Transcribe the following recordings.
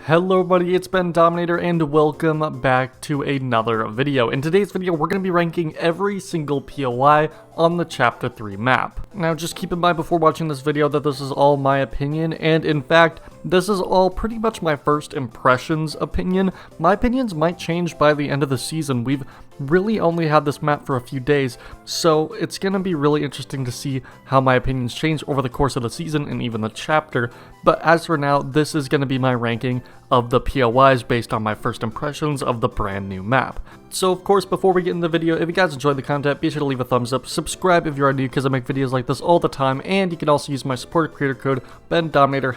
Hello everybody, it's Bendominator and welcome back to another video. In today's video, we're going to be ranking every single POI on the Chapter 3 map. Now just keep in mind before watching this video that this is all my opinion, and in fact, this is all pretty much my first impressions opinion. My opinions might change by the end of the season. We've really only had this map for a few days, so it's going to be really interesting to see how my opinions change over the course of the season and even the chapter. But as for now, this is going to be my ranking of the POIs based on my first impressions of the brand new map. So of course, before we get into the video, if you guys enjoyed the content, be sure to leave a thumbs up, subscribe if you are new because I make videos like this all the time, and you can also use my supporter creator code Bendominator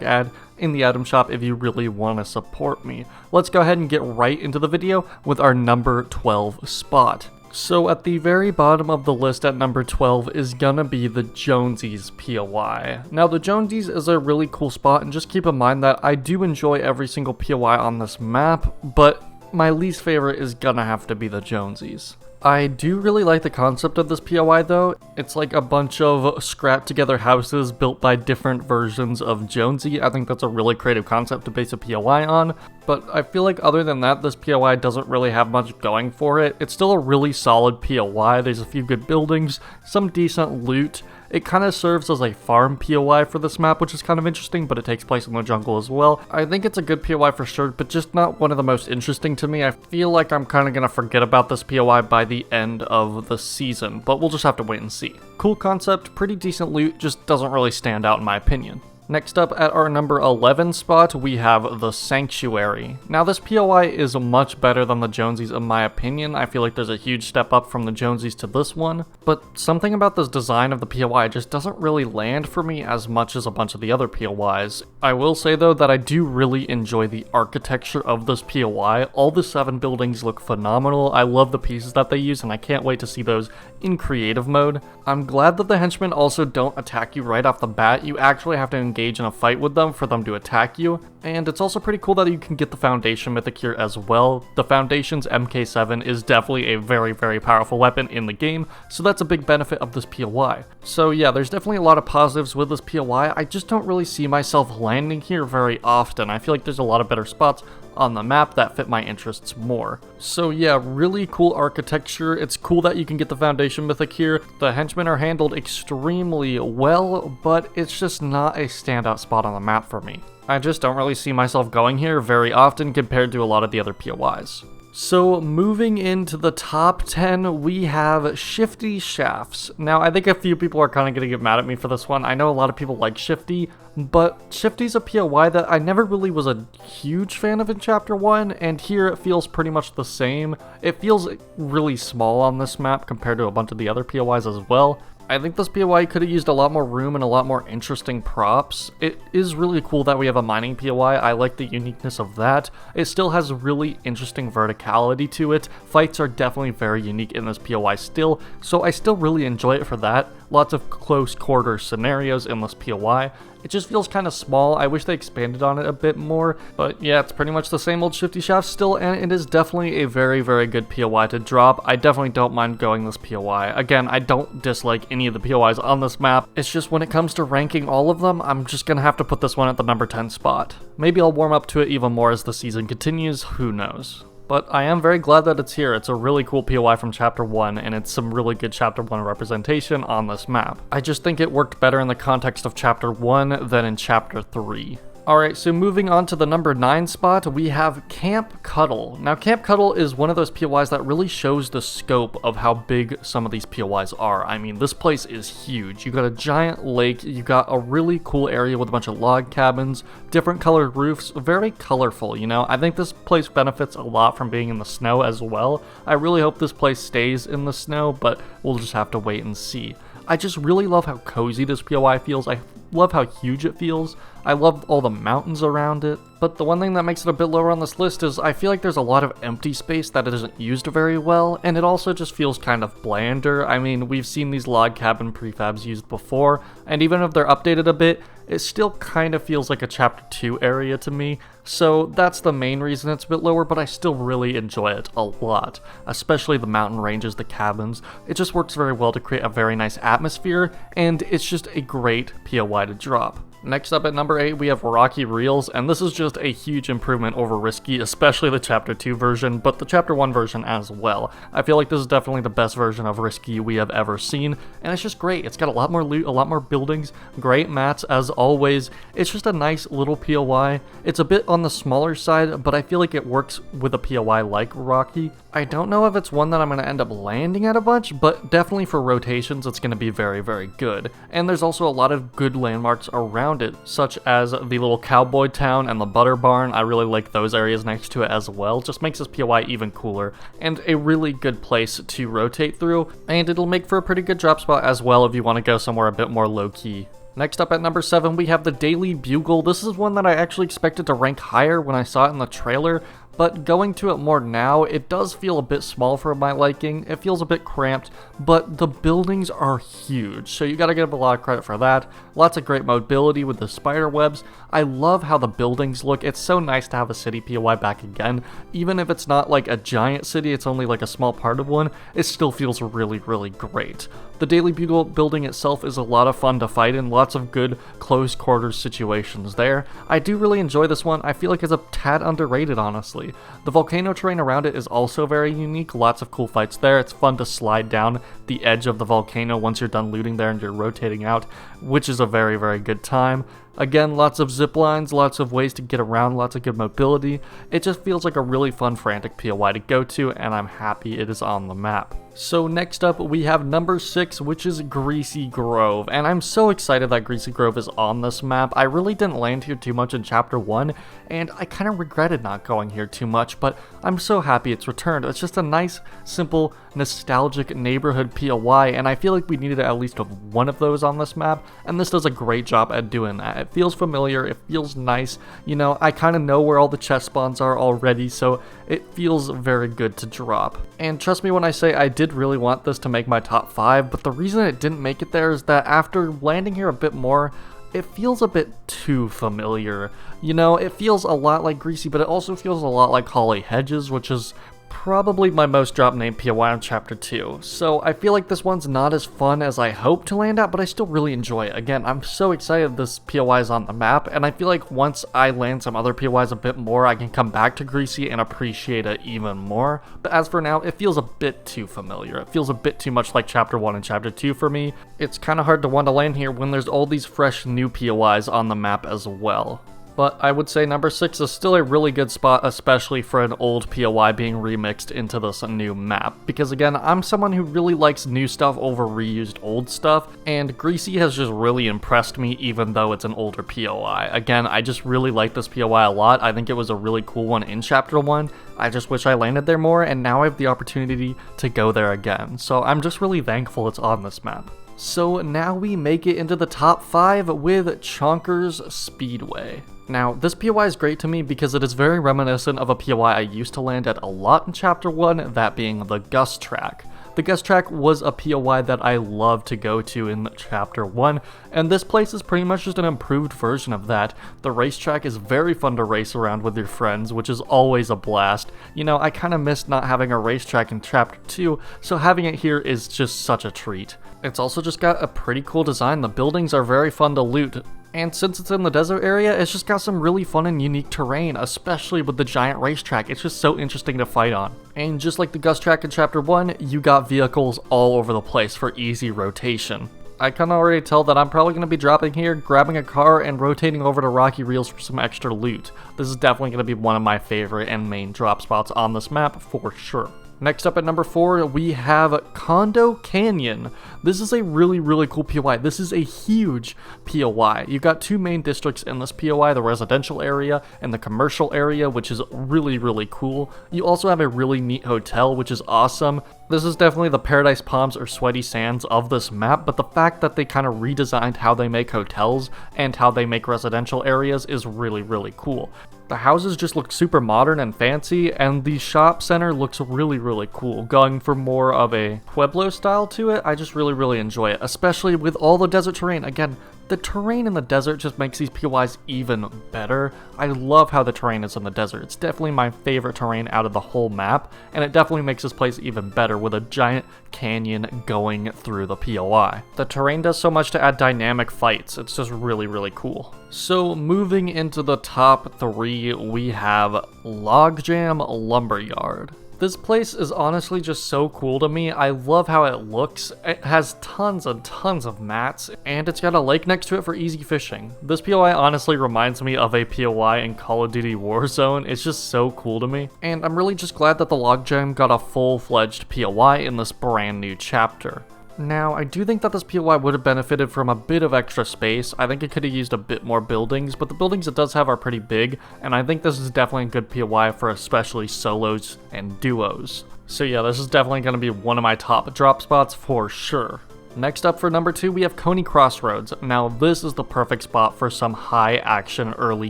#ad in the item shop if you really want to support me. Let's go ahead and get right into the video with our number 12 spot. So at the very bottom of the list at number 12 is gonna be the Jonesy's POI. Now the Jonesy's is a really cool spot, and just keep in mind that I do enjoy every single POI on this map, but my least favorite is gonna have to be the Jonesy's. I do really like the concept of this POI though. It's like a bunch of scrapped together houses built by different versions of Jonesy. I think that's a really creative concept to base a POI on, but I feel like other than that, this POI doesn't really have much going for it. It's still a really solid POI. There's a few good buildings, some decent loot. It kind of serves as a farm POI for this map, which is kind of interesting, but it takes place in the jungle as well. I think it's a good POI for sure, but just not one of the most interesting to me. I feel like I'm kind of going to forget about this POI by the end of the season, but we'll just have to wait and see. Cool concept, pretty decent loot, just doesn't really stand out in my opinion. Next up at our number 11 spot, we have the Sanctuary. Now this POI is much better than the Jonesy's in my opinion. I feel like there's a huge step up from the Jonesy's to this one, but something about this design of the POI just doesn't really land for me as much as a bunch of the other POIs. I will say though that I do really enjoy the architecture of this POI. All the 7 buildings look phenomenal. I love the pieces that they use, and I can't wait to see those in creative mode. I'm glad that the henchmen also don't attack you right off the bat. You actually have to engage in a fight with them for them to attack you, and it's also pretty cool that you can get the Foundation Mythic here as well. The Foundation's MK7 is definitely a very powerful weapon in the game, so that's a big benefit of this POI. So yeah, there's definitely a lot of positives with this POI. I just don't really see myself landing here very often. I feel like there's a lot of better spots on the map that fit my interests more. So yeah, really cool architecture. It's cool that you can get the Foundation Mythic here. The henchmen are handled extremely well, but it's just not a standout spot on the map for me. I just don't really see myself going here very often compared to a lot of the other POIs. So moving into the top 10, we have Shifty Shafts. Now I think a few people are kind of going to get mad at me for this one. I know a lot of people like Shifty, but Shifty's a POI that I never really was a huge fan of in Chapter 1, and here it feels pretty much the same. It feels really small on this map compared to a bunch of the other POIs as well. I think this POI could have used a lot more room and a lot more interesting props. It is really cool that we have a mining POI. I like the uniqueness of that. It still has really interesting verticality to it. Fights are definitely very unique in this POI still, so I still really enjoy it for that. Lots of close quarter scenarios in this POI. It just feels kind of small. I wish they expanded on it a bit more, but yeah, it's pretty much the same old Shifty Shaft still, and it is definitely a very good POI to drop. I definitely don't mind going this POI. Again, I don't dislike any of the POIs on this map. It's just when it comes to ranking all of them, I'm just gonna have to put this one at the number 10 spot. Maybe I'll warm up to it even more as the season continues, who knows. But I am very glad that it's here. It's a really cool POI from Chapter 1, and it's some really good Chapter 1 representation on this map. I just think it worked better in the context of Chapter 1 than in Chapter 3. Alright, so moving on to the number 9 spot, we have Camp Cuddle. Now, Camp Cuddle is one of those POIs that really shows the scope of how big some of these POIs are. I mean, this place is huge. You got a giant lake, you got a really cool area with a bunch of log cabins, different colored roofs, very colorful, you know? I think this place benefits a lot from being in the snow as well. I really hope this place stays in the snow, but we'll just have to wait and see. I just really love how cozy this POI feels. I love how huge it feels. I love all the mountains around it. But the one thing that makes it a bit lower on this list is I feel like there's a lot of empty space that isn't used very well, and it also just feels kind of blander. I mean, we've seen these log cabin prefabs used before, and even if they're updated a bit, it still kind of feels like a Chapter 2 area to me. So that's the main reason it's a bit lower, but I still really enjoy it a lot, especially the mountain ranges, the cabins. It just works very well to create a very nice atmosphere, and it's just a great POI to drop. Next up at number 8, we have Rocky Reels, and this is just a huge improvement over Risky, especially the Chapter 2 version, but the Chapter 1 version as well. I feel like this is definitely the best version of Risky we have ever seen, and it's just great. It's got a lot more loot, a lot more buildings, great mats as always. It's just a nice little POI. It's a bit on the smaller side, but I feel like it works with a POI like Rocky. I don't know if it's one that I'm going to end up landing at a bunch, but definitely for rotations it's going to be very, very good. And there's also a lot of good landmarks around it, such as the little cowboy town and the butter barn. I really like those areas next to it as well. Just makes this POI even cooler and a really good place to rotate through, and it'll make for a pretty good drop spot as well if you want to go somewhere a bit more low-key. Next up at number 7, we have the Daily Bugle. This is one that I actually expected to rank higher when I saw it in the trailer, but going to it more now, it does feel a bit small for my liking. It feels a bit cramped, but the buildings are huge, so you gotta give a lot of credit for that. Lots of great mobility with the spider webs. I love how the buildings look. It's so nice to have a city POI back again. Even if it's not like a giant city, it's only like a small part of one, it still feels really, really great. The Daily Bugle building itself is a lot of fun to fight in, lots of good close quarters situations there. I do really enjoy this one. I feel like it's a tad underrated, honestly. The volcano terrain around it is also very unique, lots of cool fights there. It's fun to slide down the edge of the volcano once you're done looting there and you're rotating out, which is a very, very good time. Again, lots of zip lines, lots of ways to get around, lots of good mobility. It just feels like a really fun, frantic POI to go to, and I'm happy it is on the map. So next up, we have number 6, which is Greasy Grove, and I'm so excited that Greasy Grove is on this map. I really didn't land here too much in Chapter 1, and I kind of regretted not going here too much, but I'm so happy it's returned. It's just a nice, simple, nostalgic neighborhood POI, and I feel like we needed at least one of those on this map, and this does a great job at doing that. It feels familiar, it feels nice, you know, I kind of know where all the chest spawns are already, so it feels very good to drop. And trust me when I say I did really want this to make my top 5, but the reason it didn't make it there is that after landing here a bit more, it feels a bit too familiar. You know, it feels a lot like Greasy, but it also feels a lot like Holly Hedges, which is probably my most dropped name POI in Chapter 2. So I feel like this one's not as fun as I hoped to land at, but I still really enjoy it. Again, I'm so excited this POI is on the map, and I feel like once I land some other POIs a bit more, I can come back to Greasy and appreciate it even more. But as for now, it feels a bit too familiar. It feels a bit too much like Chapter 1 and Chapter 2 for me. It's kind of hard to want to land here when there's all these fresh new POIs on the map as well. But I would say number 6 is still a really good spot, especially for an old POI being remixed into this new map. Because again, I'm someone who really likes new stuff over reused old stuff, and Greasy has just really impressed me even though it's an older POI. Again, I just really like this POI a lot. I think it was a really cool one in Chapter 1. I just wish I landed there more, and now I have the opportunity to go there again. So I'm just really thankful it's on this map. So now we make it into the top 5 with Chonkers Speedway. Now, this POI is great to me because it is very reminiscent of a POI I used to land at a lot in Chapter 1, that being the Gus track. The Gus track was a POI that I loved to go to in Chapter 1, and this place is pretty much just an improved version of that. The racetrack is very fun to race around with your friends, which is always a blast. You know, I kind of missed not having a racetrack in Chapter 2, so having it here is just such a treat. It's also just got a pretty cool design. The buildings are very fun to loot. And since it's in the desert area, it's just got some really fun and unique terrain, especially with the giant racetrack. It's just so interesting to fight on. And just like the Gus track in Chapter 1, you got vehicles all over the place for easy rotation. I can already tell that I'm probably going to be dropping here, grabbing a car, and rotating over to Rocky Reels for some extra loot. This is definitely going to be one of my favorite and main drop spots on this map for sure. Next up at number 4, we have Condo Canyon. This is a really, really cool POI. This is a huge POI. You've got 2 main districts in this POI, the residential area and the commercial area, which is really, really cool. You also have a really neat hotel, which is awesome. This is definitely the Paradise Palms or Sweaty Sands of this map, but the fact that they kind of redesigned how they make hotels and how they make residential areas is really, really cool. The houses just look super modern and fancy, and the shop center looks really, really cool. Going for more of a Pueblo style to it, I just really, really enjoy it, especially with all the desert terrain. Again, The terrain in the desert just makes these POIs even better. I love how the terrain is in the desert. It's definitely my favorite terrain out of the whole map, and it definitely makes this place even better with a giant canyon going through the POI. The terrain does so much to add dynamic fights. It's just really, really cool. So moving into the top 3, we have Logjam Lumberyard. This place is honestly just so cool to me. I love how it looks. It has tons and tons of mats, and it's got a lake next to it for easy fishing. This POI honestly reminds me of a POI in Call of Duty Warzone. It's just so cool to me, and I'm really just glad that the Logjam got a full-fledged POI in this brand new chapter. Now, I do think that this POI would have benefited from a bit of extra space. I think it could have used a bit more buildings, but the buildings it does have are pretty big, and I think this is definitely a good POI for especially solos and duos. So yeah, this is definitely going to be one of my top drop spots for sure. Next up for number 2, we have Kony Crossroads. Now, this is the perfect spot for some high action early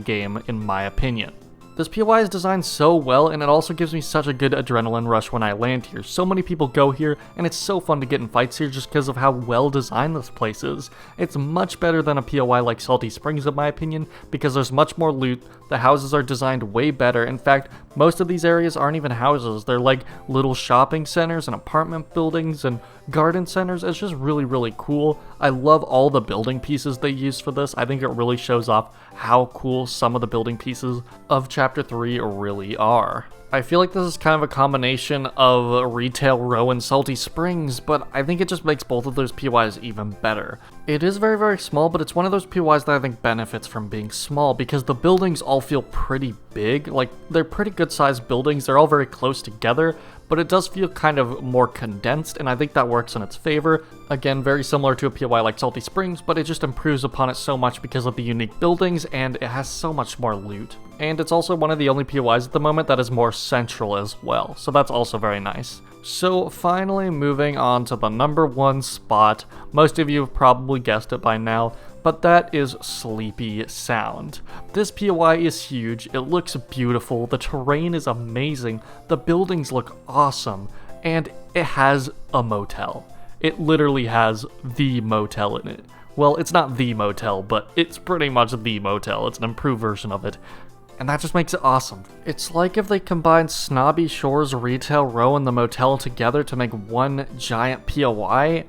game in my opinion. This POI is designed so well, and it also gives me such a good adrenaline rush when I land here. So many people go here, and it's so fun to get in fights here just because of how well designed this place is. It's much better than a POI like Salty Springs in my opinion, because there's much more loot, the houses are designed way better. In fact, most of these areas aren't even houses, they're like little shopping centers and apartment buildings and garden centers. It's just really, really cool. I love all the building pieces they use for this. I think it really shows off how cool some of the building pieces of Chapter 3 really are. I feel like this is kind of a combination of Retail Row and Salty Springs, but I think it just makes both of those POIs even better. It is very, very small, but it's one of those POIs that I think benefits from being small because the buildings all feel pretty big. Like, they're pretty good sized buildings, they're all very close together, but it does feel kind of more condensed, and I think that works in its favor. Again, very similar to a POI like Salty Springs, but it just improves upon it so much because of the unique buildings, and it has so much more loot. And it's also one of the only POIs at the moment that is more central as well, so that's also very nice. So finally moving on to the number 1 spot, most of you have probably guessed it by now, but that is Sleepy Sound. This POI is huge, it looks beautiful, the terrain is amazing, the buildings look awesome, and it has a motel. It literally has the motel in it. Well, it's not the motel, but it's pretty much the motel. It's an improved version of it. And that just makes it awesome. It's like if they combined Snobby Shores, Retail Row, and the motel together to make one giant POI,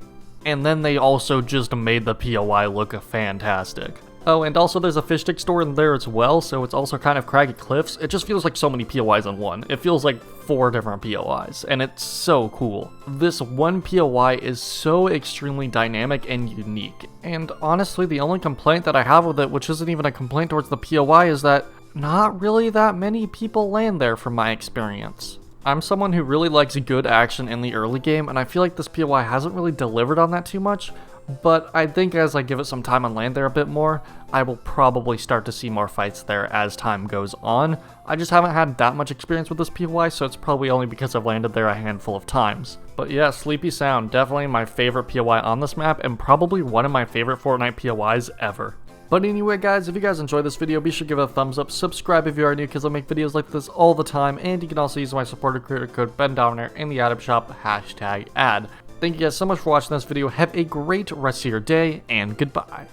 and then they also just made the POI look fantastic. Oh, and also there's a fish stick store in there as well, so it's also kind of craggy cliffs. It just feels like so many POIs in one. It feels like 4 different POIs, and it's so cool. This one POI is so extremely dynamic and unique, and honestly the only complaint that I have with it, which isn't even a complaint towards the POI, is that not really that many people land there from my experience. I'm someone who really likes good action in the early game, and I feel like this POI hasn't really delivered on that too much, but I think as I give it some time and land there a bit more, I will probably start to see more fights there as time goes on. I just haven't had that much experience with this POI, so it's probably only because I've landed there a handful of times. But yeah, Sleepy Sound, definitely my favorite POI on this map, and probably one of my favorite Fortnite POIs ever. But anyway guys, if you guys enjoyed this video, be sure to give it a thumbs up, subscribe if you are new because I make videos like this all the time, and you can also use my supporter creator code Bendominator in the item shop, #ad. Thank you guys so much for watching this video, have a great rest of your day, and goodbye.